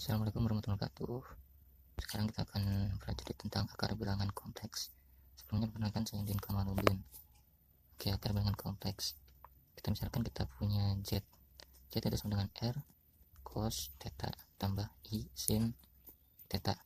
Assalamualaikum warahmatullahi wabarakatuh. Sekarang kita akan belajar tentang akar bilangan kompleks. Sebelumnya perkenalkan saya Din Kamaludin. Oke, akar bilangan kompleks. Misalkan kita punya Z. Z itu sama dengan R cos theta tambah I sin theta.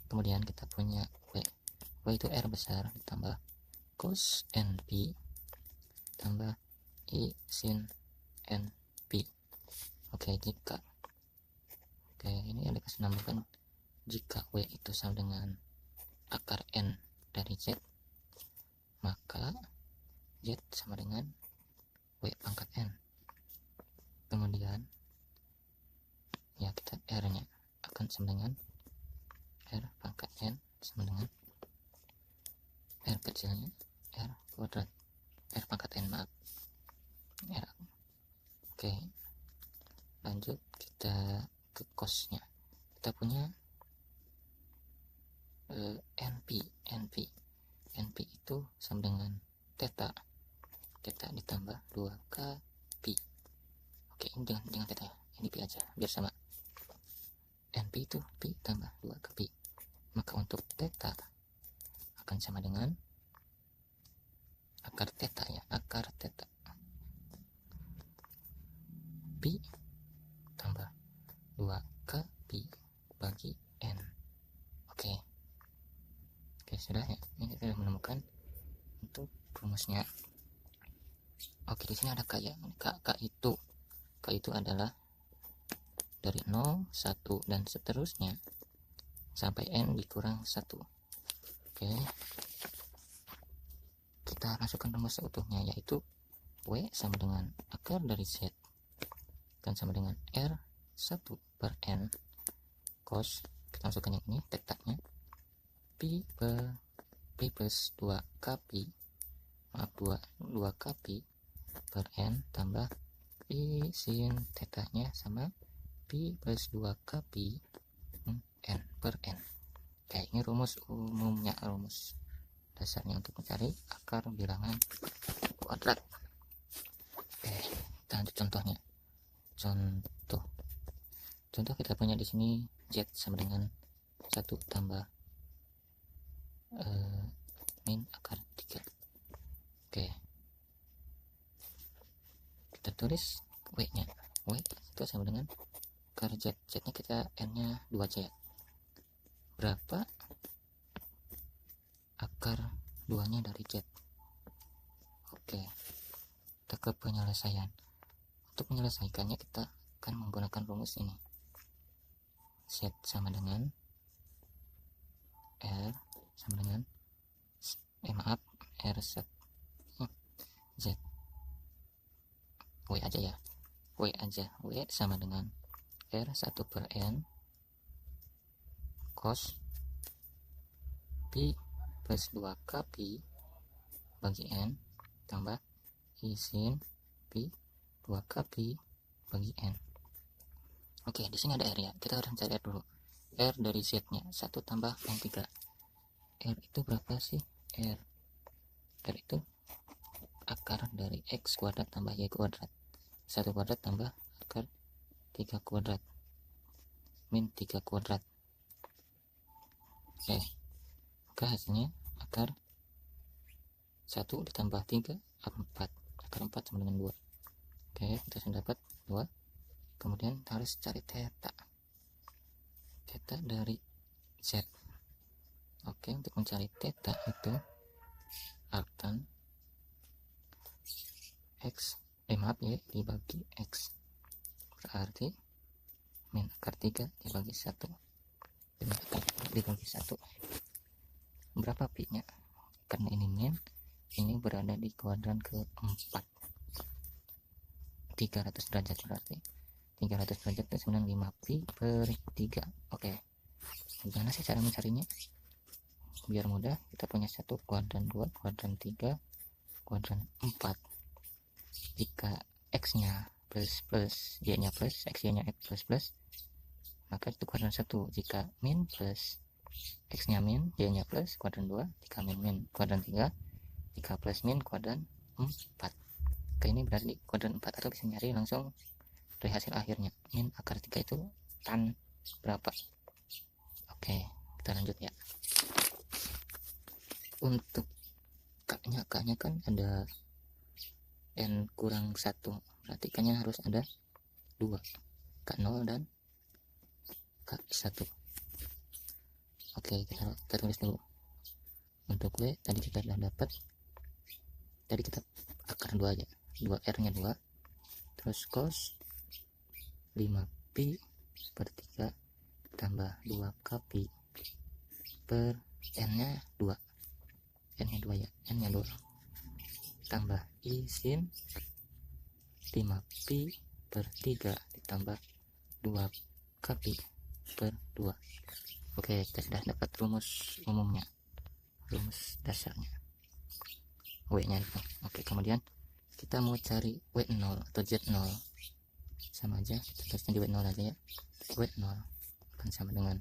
Kemudian kita punya W. W itu R besar ditambah cos NP tambah I sin NP. Oke, ini ada kasih namakan jika W itu sama dengan akar N dari Z, maka Z sama dengan W pangkat N. Kemudian ya kita R nya akan sama dengan R pangkat N sama dengan R kecilnya R kuadrat, R pangkat N, maaf, R. Oke, lanjut kita ke cosnya. Kita punya NP itu sama dengan theta ditambah 2k pi. Oke, ini jangan theta ya, ini pi aja biar sama. NP itu pi tambah 2k pi, maka untuk theta akan sama dengan akar theta ya, akar theta pi tambah 2k pi bagi n. Oke, sudah ya. Ini kita sudah menemukan untuk rumusnya. Oke, di sini ada k ya. K itu adalah dari 0, 1 dan seterusnya sampai n dikurang 1. Oke, kita masukkan rumus seutuhnya, yaitu W sama dengan akar dari Z dan sama dengan R1 per N cos, kita masukkan yang ini tetanya, pi plus 2k pi, maaf 2k pi per N tambah pi sin tetanya sama pi plus 2k pi N per N. Oke, ini rumus umumnya, rumus dasarnya untuk mencari akar bilangan kuadrat. Oke, kita lanjut contohnya. Contoh kita punya di sini Z sama dengan 1 tambah min akar 3. Oke, kita tulis W nya. W itu sama dengan akar Z. Z nya kita N nya 2 aja ya. Berapa akar 2 nya dari Z? Oke, kita ke penyelesaian. Untuk menyelesaikannya kita akan menggunakan rumus ini. Z sama dengan R sama dengan R1 Z W aja ya, W sama dengan R1 per N cos pi plus 2k pi bagi N tambah I sin pi 2k pi bagi N. Oke, di sini ada R ya. Kita harus mencari R dulu. R dari Z nya 1 tambah N3. R itu berapa sih? R itu akar dari X kuadrat tambah Y kuadrat. 1 kuadrat tambah akar 3 kuadrat min 3 kuadrat. Oke, maka hasilnya akar 1 ditambah 3 4. Akar 4 sama dengan 2. Oke, kita sudah dapat 2. Kemudian harus cari theta dari Z. Oke, untuk mencari theta itu akan X Y dibagi X, berarti min akar 3 dibagi 1 min akar dibagi 1. Berapa pi nya? Karena ini min, ini berada di kuadran ke-4, 300 derajat, berarti 300 derajat itu 95 pi per 3. Oke, gimana sih cara mencarinya? Biar mudah, kita punya 1 kuadran 2 kuadran 3 kuadran 4. Jika X nya plus Y nya plus, X Y nya plus, maka itu kuadran 1. Jika min plus, X nya min, Y nya plus, kuadran 2. Jika min kuadran 3. Jika plus min kuadran 4. Oke, ini berarti kuadran 4, atau bisa nyari langsung dari hasil akhirnya. Min akar 3 itu tan berapa. Oke, kita lanjut ya. Untuk k-nya kan ada n kurang 1, berarti k-nya harus ada 2, k0 dan k1. Oke, kita tulis dulu. Untuk W tadi kita sudah dapat, tadi kita akar 2 aja, 2R nya 2, terus cos 5pi per 3 tambah 2kpi per n nya 2, n nya 2 ya, n nya 2, tambah i sin 5pi per 3 ditambah 2kpi per 2. Oke, kita sudah dapat rumus umumnya, rumus dasarnya, W nya itu. Oke, kemudian kita mau cari W0 atau Z0, sama aja, kita tulisnya di W0 aja ya. W0 akan sama dengan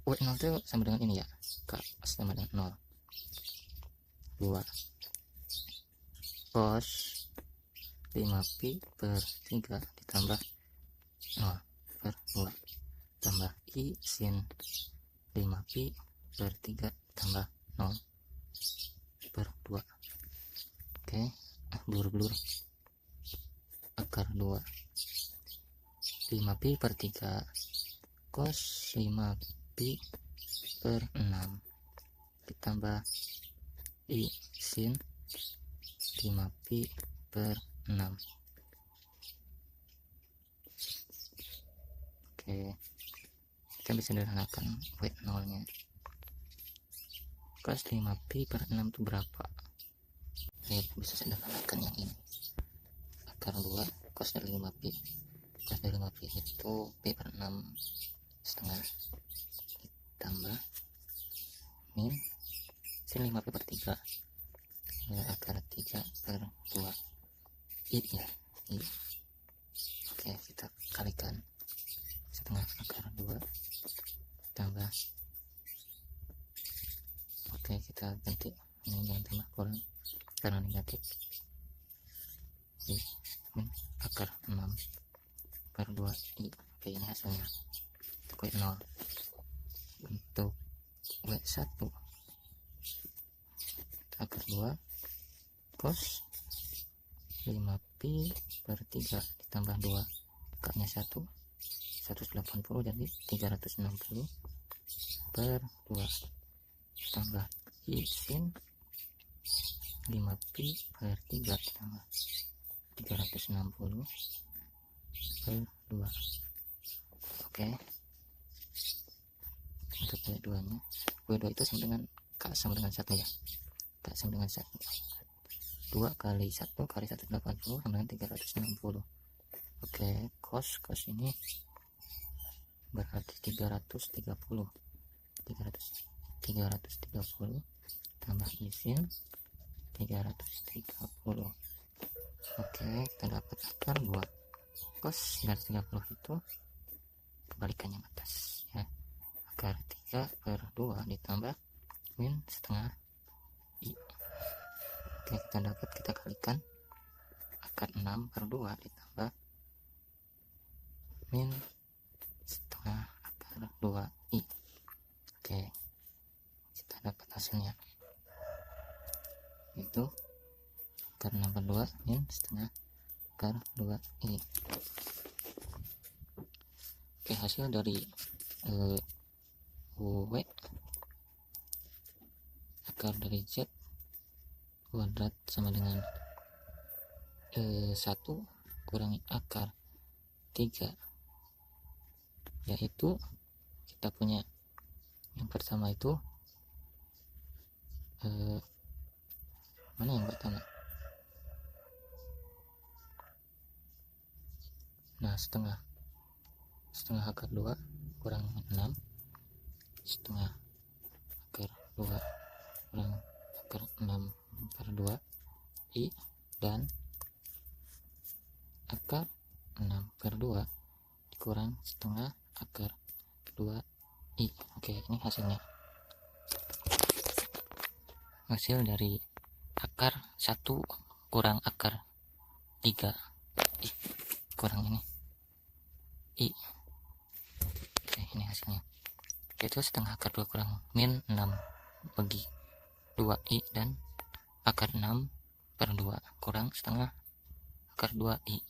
W0 itu sama dengan ini ya, K sama dengan 0, 2 cos 5pi per 3 ditambah 0 per 2 tambah i sin 5pi per 3 tambah 0 per 2. Oke, blur akar 2 5pi per 3 cos 5pi per 6 ditambah i sin 5pi per 6. Oke, kita bisa sederhanakan W0 nya. Cos 5pi per 6 itu berapa? Ya, bisa sederhanakan yang ini, akar 2 cos dari 5pi, cos dari 5pi itu pi per 6 setengah ditambah min sin 5pi per 3 ya, akar 3 per 2 i ya, i. Oke, kita kalikan setengah akar 2 tambah, oke kita ganti ini jangan tambah kurang karena negatif, i min akar 6 per 2 i. Oke, ini hasilnya untuk W0. Untuk W1 akar 2 cos 5pi per 3 ditambah 2 k-nya 180 jadi 360 per 2 tambah i sin 5pi per 3 ditambah 360 per 2. Oke, untuk W2 nya, W2 itu sama dengan K sama dengan 1 ya, K sama dengan 1, 2 kali 1 kali 180 sama dengan 360. Oke, cos ini berarti 330 tambah i sin 330. Oke, kita dapat akar 2 cos 330 itu kebalikannya atas ya, akar 3 per 2 ditambah min setengah i. Oke, kita kalikan akar 6 per 2 ditambah min setengah akar 2 i. Oke, kita dapat hasilnya itu akar 6 per 2 min setengah akar 2 i. Oke, hasil dari W akar dari Z kuadrat sama dengan 1 kurangi akar 3, yaitu kita punya yang pertama itu mana yang pertama, nah setengah akar 2 kurang 6 setengah akar 2 kurang akar 6 per 2 i dan akar 6 per 2 dikurang setengah akar 2 i. Oke, ini hasilnya, hasil dari akar 1 kurang akar 3 i kurang ini i. hasilnya, yaitu setengah akar 2 kurang min 6 bagi 2i dan akar 6 per 2 kurang setengah akar 2i.